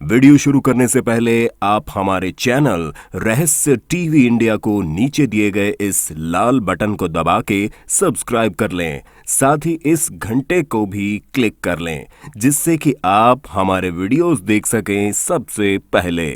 Video शुरू करने से पहले आप हमारे चैनल रहस्य टीवी इंडिया को नीचे दिए गए इस लाल बटन को दबा के सब्सक्राइब कर लें, साथ ही इस घंटे को भी क्लिक कर लें जिससे कि आप हमारे वीडियोस देख सकें सबसे पहले।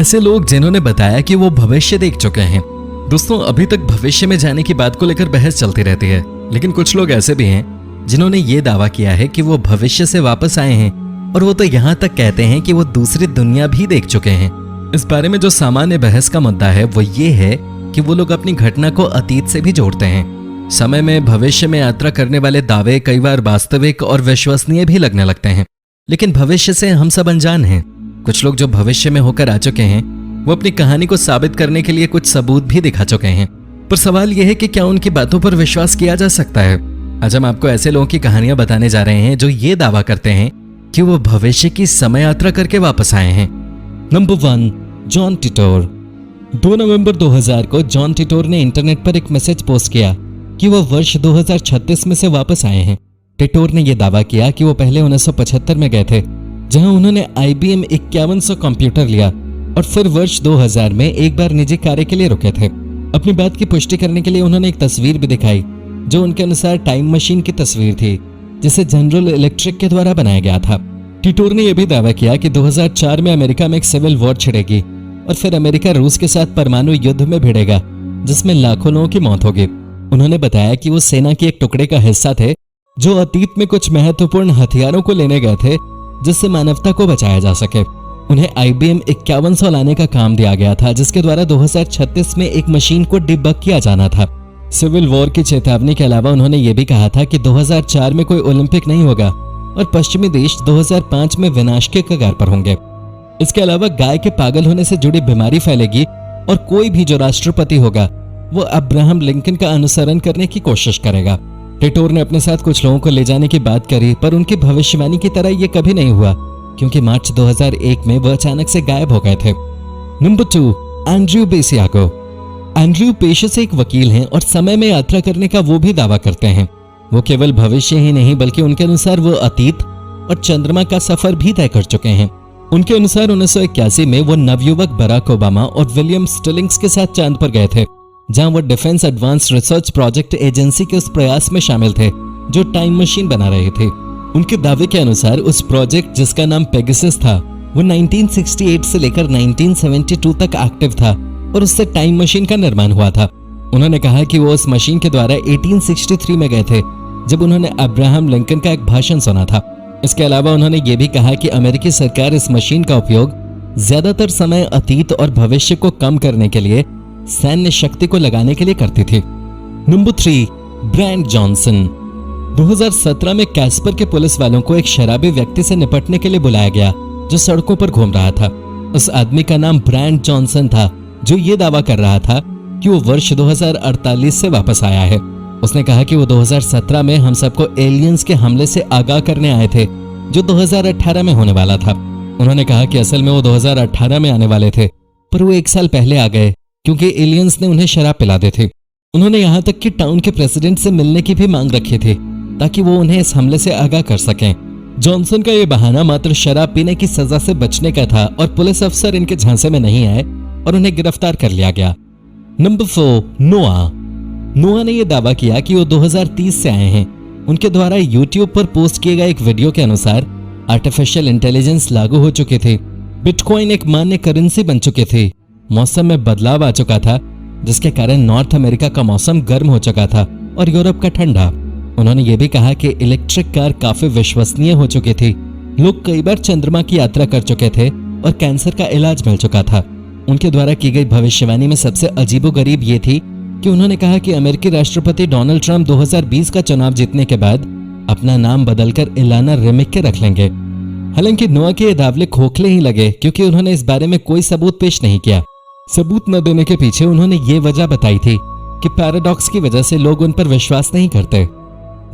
ऐसे लोग जिन्होंने बताया कि वो भविष्य देख चुके हैं। दोस्तों, अभी तक भविष्य में जाने की बात को लेकर बहस चलती रहती है, लेकिन कुछ लोग ऐसे भी हैं जिन्होंने ये दावा किया है कि वो भविष्य से वापस आए हैं, और वो तो यहाँ तक कहते हैं कि वो दूसरी दुनिया भी देख चुके हैं। इस बारे में जो सामान्य बहस का मुद्दा है वो ये है कि वो लोग अपनी घटना को अतीत से भी जोड़ते हैं। समय में भविष्य में यात्रा करने वाले दावे कई बार वास्तविक और विश्वसनीय भी लगने लगते हैं, लेकिन भविष्य से हम सब अनजान हैं। कुछ लोग जो भविष्य में होकर आ चुके हैं वो अपनी कहानी को साबित करने के लिए कुछ सबूत भी दिखा चुके हैं, पर सवाल यह है कि क्या उनकी बातों पर विश्वास किया जा सकता है। आज हम आपको ऐसे लोगों की कहानियां बताने जा रहे हैं जो ये दावा करते हैं कि वो भविष्य की समय यात्रा करके वापस आए हैं। Number 1, John टिटोर। 2 नवंबर 2000 को जॉन टिटोर ने इंटरनेट पर एक मैसेज पोस्ट किया कि वो वर्ष 2036 में से वापस आए हैं। टिटोर ने यह दावा किया कि वो पहले 1975 में गए थे, जहां उन्होंने IBM 5100 कंप्यूटर लिया और फिर वर्ष 2000 में एक बार निजी कार्य के लिए रुके थे। अपनी बात की पुष्टि करने के लिए उन्होंने एक तस्वीर भी दिखाई जो उनके अनुसार टाइम मशीन की तस्वीर थी, जिसे जनरल इलेक्ट्रिक के द्वारा बनाया गया था। टिटोर ने यह भी दावा किया कि 2004 में अमेरिका में एक सिविल वॉर छिड़ेगी और फिर अमेरिका रूस के साथ परमाणु युद्ध में भिड़ेगा, जिसमें लाखों लोगों की मौत होगी। उन्होंने बताया कि वो सेना के एक टुकड़े का हिस्सा थे जो अतीत में कुछ महत्वपूर्ण हथियारों को लेने गए थे जिससे मानवता को बचाया जा सके। उन्हें IBM 5100 लाने का काम दिया गया था, जिसके द्वारा 2036 में एक मशीन को डिबग किया जाना था। सिविल वॉर की चेतावनी के अलावा उन्होंने ये भी कहा था कि 2004 में कोई ओलंपिक नहीं होगा और पश्चिमी देश 2005 में विनाश के कगार पर होंगे। इसके अलावा गाय के पागल होने से जुड़ी बीमारी फैलेगी और कोई भी जो राष्ट्रपति होगा वो अब्राहम लिंकन का अनुसरण करने की कोशिश करेगा। टिटोर ने अपने साथ कुछ लोगों को ले जाने की बात करी, पर उनकी भविष्यवाणी की तरह यह कभी नहीं हुआ, क्योंकि मार्च 2001 में वह अचानक से गायब हो गए थे। Number 2, Andrew बेसियागो। एंड्रयू पेशे से एक वकील हैं और समय में यात्रा करने का वो भी दावा करते हैं। वो केवल भविष्य ही नहीं बल्कि उनके अनुसार वो अतीत और चंद्रमा का सफर भी तय कर चुके हैं। उनके अनुसार 1981 में वो नवयुवक बराक ओबामा और विलियम स्टिलिंग्स के साथ चांद पर गए थे, जहां वो defence advance research project agency के उस प्रयास में शामिल थे जो टाइम मशीन बना रहे थे। उनके दावे के अनुसार उस प्रोजेक्ट, जिसका नाम पेगासस था, वो 1968 से लेकर 1972 तक एक्टिव था और उससे टाइम मशीन का निर्माण हुआ था। उन्होंने कहा कि वो उस मशीन के द्वारा 1863 में गए थे जब उन्होंने अब्राहम लिंकन का एक भाषण सुना था। इसके अलावा उन्होंने ये भी कहा कि अमेरिकी सरकार इस मशीन का उपयोग ज्यादातर समय अतीत और भविष्य को कम करने के लिए सैन्य शक्ति को लगाने के लिए करती थी। Number 3, Brian Johnson. 2017 में कैस्पर के पुलिस वालों को एक शराबी व्यक्ति से निपटने के लिए बुलाया गया जो सड़कों पर घूम रहा था। उस आदमी का नाम ब्रायन जॉनसन था, जो ये दावा कर रहा था कि वो वर्ष 2048 से वापस आया है। उसने कहा कि वो 2017 में हम सबको एलियंस के हमले से आगाह करने आए थे जो 2018 में होने वाला था। उन्होंने कहा कि असल में वो 2018 में आने वाले थे, पर वो 1 साल पहले आ गए क्योंकि एलियंस ने उन्हें शराब पिला दी थी। उन्होंने यहाँ तक कि टाउन के प्रेसिडेंट से मिलने की भी मांग रखी थी ताकि वो उन्हें इस हमले से आगाह कर सकें। जॉनसन का ये बहाना मात्र शराब पीने की सजा से बचने का था और पुलिस अफसर इनके झांसे में नहीं आए और उन्हें गिरफ्तार कर लिया गया। नंबर 4, नोआ ने यह दावा किया कि वो 2030 से आए हैं। उनके द्वारा YouTube पर पोस्ट किए गए एक वीडियो के अनुसार आर्टिफिशियल इंटेलिजेंस लागू हो चुकी थी, बिटकॉइन एक मान्य करेंसी बन चुकी थी, मौसम में बदलाव आ चुका था जिसके कारण नॉर्थ अमेरिका का मौसम गर्म हो चुका था और यूरोप का ठंडा। उन्होंने ये भी कहा कि इलेक्ट्रिक कार काफी विश्वसनीय हो चुकी थी, लोग कई बार चंद्रमा की यात्रा कर चुके थे और कैंसर का इलाज मिल चुका था। उनके द्वारा की गई भविष्यवाणी में सबसे अजीबोगरीब ये थी कि उन्होंने कहा कि अमेरिकी राष्ट्रपति डोनाल्ड ट्रंप 2020 का चुनाव जीतने के बाद अपना नाम बदलकर इलाना रेमिके रख लेंगे। हालांकि नोआ के ये दावे खोखले ही लगे क्योंकि उन्होंने इस बारे में कोई सबूत पेश नहीं किया। सबूत न देने के पीछे उन्होंने ये वजह बताई थी कि पैराडॉक्स की वजह से लोग उन पर विश्वास नहीं करते।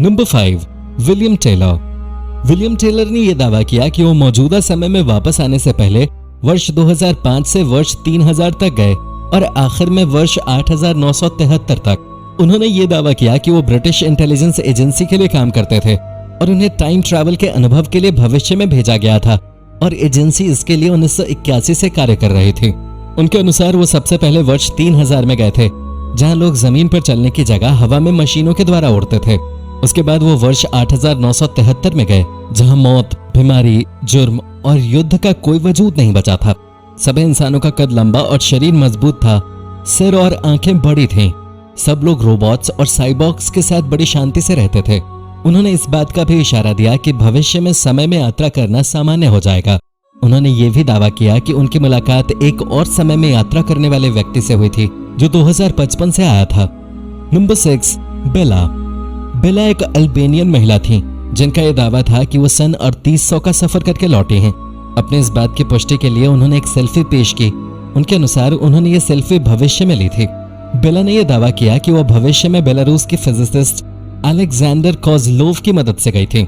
नंबर 5, विलियम टेलर ने यह दावा किया कि वो मौजूदा समय में वापस आने से पहले वर्ष 2005 से वर्ष 3000 तक गए और आखिर में वर्ष 8973 तक। उन्होंने ये दावा किया कि वो ब्रिटिश इंटेलिजेंस एजेंसी के लिए काम करते थे और उन्हें टाइम ट्रैवल के अनुभव के लिए भविष्य में भेजा गया था और एजेंसी इसके लिए 1981 से कार्य कर रही थी। उनके अनुसार वो सबसे पहले वर्ष 3000 में गए थे, जहां लोग जमीन पर चलने की जगह हवा में मशीनों के द्वारा उड़ते थे। उसके बाद वो वर्ष 8973 में गए, जहां मौत, बीमारी, जुर्म और युद्ध का कोई वजूद नहीं बचा था। सभी इंसानों का कद लंबा और शरीर मजबूत था, सिर और आंखें बड़ी थीं। सब लोग रोबोट्स और साइबॉर्ग्स के साथ बड़ी शांति से रहते थे। उन्होंने इस बात का भी इशारा दिया कि भविष्य में समय में यात्रा करना सामान्य हो जाएगा। उन्होंने ये भी दावा किया कि उनकी मुलाकात एक और समय में यात्रा करने वाले व्यक्ति से हुई थी, जो 2055 से आया था। नंबर 6, बेला। बेला एक अल्बेनियन महिला थी, जिनका यह दावा था कि वो सन 3800 का सफर करके लौटी हैं। अपने इस बात की पुष्टि के लिए उन्होंने एक सेल्फी पेश की। उनके अनुसार उन्होंने ये सेल्फी भविष्य में ली थी। बेला ने यह दावा किया कि वह भविष्य में बेलारूस के फिजिसिस्ट अलेक्जेंडर कोज़लोव की मदद से गई थी।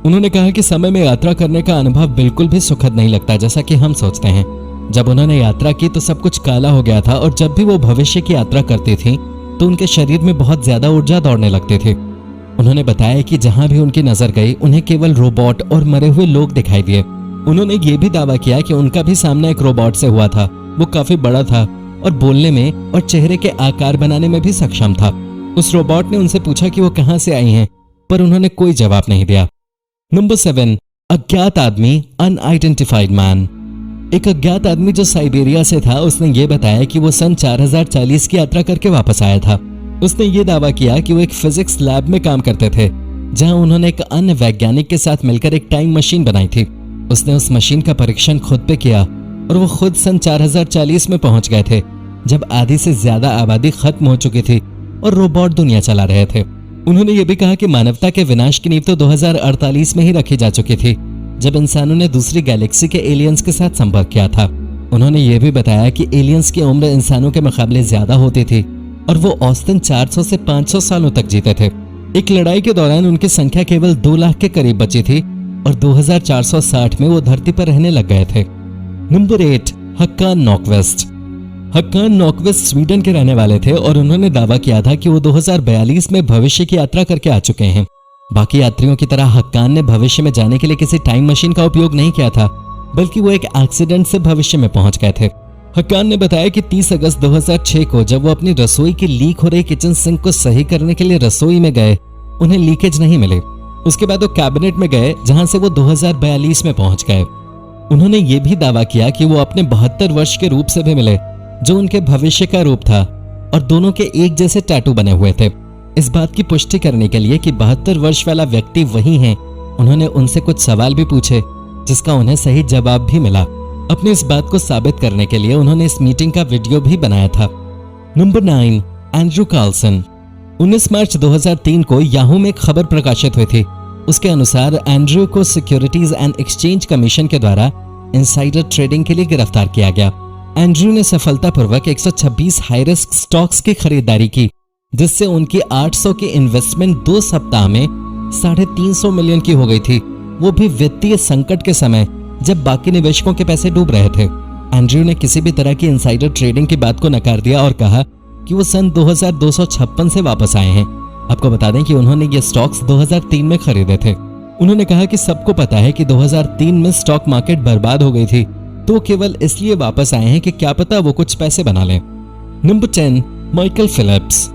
उन्होंने कहा कि समय में यात्रा करने का अनुभव बिल्कुल भी सुखद नहीं लगता, जैसा कि हम सोचते हैं। जब उन्होंने यात्रा की तो सब कुछ काला हो गया था, और जब भी वो भविष्य की यात्रा करती थी तो उनके शरीर में बहुत ज्यादा ऊर्जा दौड़ने लगती थी। उन्होंने बताया कि जहां भी उनकी नजर गई, उन्हें केवल रोबोट और मरे हुए लोग दिखाई दिए। उन्होंने ये भी दावा किया कि उनका भी सामना एक रोबोट से हुआ था। वो काफी बड़ा था और बोलने में और चेहरे के आकार बनाने में भी सक्षम था। उस रोबोट ने उनसे पूछा कि वो कहां से आई हैं, पर उन्होंने कोई जवाब नहीं दिया। नंबर 7, अज्ञात आदमी, अनआइडेंटिफाइड मैन। एक अज्ञात आदमी जो साइबेरिया से था, उसने ये बताया कि वो सन 4040 की यात्रा करके वापस आया था। उसने ये दावा किया कि वो एक फिजिक्स लैब में काम करते थे, जहां उन्होंने एक अन्य वैज्ञानिक के साथ मिलकर एक टाइम मशीन बनाई थी। उसने उस मशीन का परीक्षण खुद पे किया और वो खुद सन 4040 में पहुंच गए थे, जब आधी से ज्यादा आबादी खत्म हो चुकी थी और रोबोट दुनिया चला रहे थे। उन्होंने ये भी कहा कि मानवता के विनाश की नींव तो 2048 में ही रखी जा चुकी थी, जब इंसानों ने दूसरी गैलेक्सी के एलियंस के साथ संपर्क किया था। उन्होंने ये भी बताया कि एलियंस की उम्र इंसानों के मुकाबले ज्यादा होती थी और वो औसतन 400 से 500 सालों तक जीते थे। एक लड़ाई के दौरान उनकी संख्या केवल 2 लाख के करीब बची थी और 2460 में वो धरती पर रहने लग गए थे। नंबर 8, हक्कान नॉकवेस्ट। हक्कान नॉकवेस्ट स्वीडन के रहने वाले थे और उन्होंने दावा किया था कि वो 2042 में भविष्य की यात्रा करके आ चुके हैं। बाकी यात्रियों की तरह हक्कान ने भविष्य में जाने के लिए किसी टाइम मशीन का उपयोग नहीं किया था, बल्कि वो एक एक्सीडेंट से भविष्य में पहुंच गए थे। हक्कान ने बताया कि 30 अगस्त 2006 को जब वो अपनी रसोई की लीक हो रही किचन सिंक को सही करने के लिए रसोई में गए, उन्हें लीकेज नहीं मिले। उसके बाद वो कैबिनेट में गए, जहां से वो 2042 में पहुंच गए। उन्होंने ये भी दावा किया कि वो अपने 72 वर्ष के रूप से भी मिले, जो उनके भविष्य का रूप था, और दोनों के एक जैसे टैटू बने हुए थे। इस बात की पुष्टि करने के लिए कि 72 वर्ष वाला व्यक्ति वही है, उन्होंने उनसे कुछ सवाल भी पूछे, जिसका उन्हें सही जवाब भी मिला। अपनी इस बात को साबित करने के लिए उन्होंने इस मीटिंग का वीडियो भी बनाया था। Number 9, Andrew Carlsen. 19 मार्च 2003 को याहू में एक खबर प्रकाशित हुई थी। उसके अनुसार एंड्रू को सिक्योरिटीज एंड एक्सचेंज कमीशन के द्वारा इनसाइडर ट्रेडिंग के लिए गिरफ्तार किया गया। एंड्रू ने सफलतापूर्वक 126 हाई रिस्क स्टॉक्स की खरीदारी की, जिससे उनकी 800 की इन्वेस्टमेंट 2 सप्ताह में 350 मिलियन की हो गई थी, वो भी वित्तीय संकट के समय जब बाकी निवेशकों के पैसे डूब रहे थे। एंड्रू ने किसी भी तरह की इनसाइडर ट्रेडिंग की बात को नकार दिया और कहा कि वो सन 2256 से वापस आए हैं। आपको बता दें कि उन्होंने ये स्टॉक्स 2003 में खरीदे थे। उन्होंने कहा कि सबको पता है कि 2003 में स्टॉक मार्केट बर्बाद हो गई थी, तो केवल इसलिए वापस आए हैं कि क्या पता वो कुछ पैसे बना लें। Number 10, Michael Philips.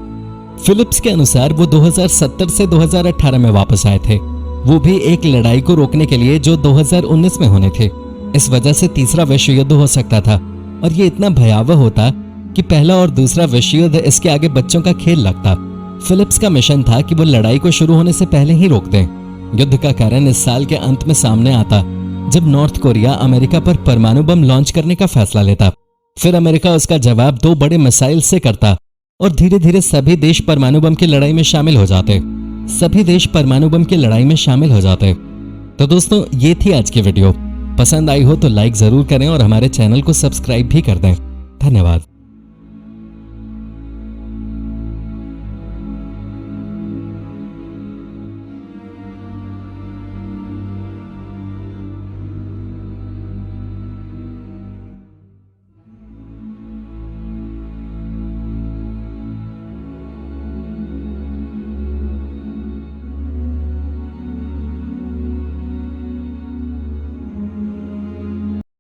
फिलिप्स के अनुसार वो 2070 से 2018 में वापस आए थे, वो भी एक लड़ाई को रोकने के लिए जो 2019 में होने थे। इस वजह से तीसरा विश्व युद्ध हो सकता था और ये इतना भयावह होता कि पहला और दूसरा विश्व युद्ध इसके आगे बच्चों का खेल लगता। फिलिप्स का मिशन था कि वो लड़ाई को शुरू होने से पहले ही रोक दें। युद्ध का कारण इस साल के अंत में सामने आता, जब नॉर्थ कोरिया अमेरिका पर परमाणु बम लॉन्च करने का फैसला लेता। फिर अमेरिका उसका जवाब 2 बड़े मिसाइल से करता और धीरे धीरे सभी देश परमाणु बम की लड़ाई में शामिल हो जाते। तो दोस्तों, ये थी आज की वीडियो। पसंद आई हो तो लाइक जरूर करें और हमारे चैनल को सब्सक्राइब भी कर दें। धन्यवाद।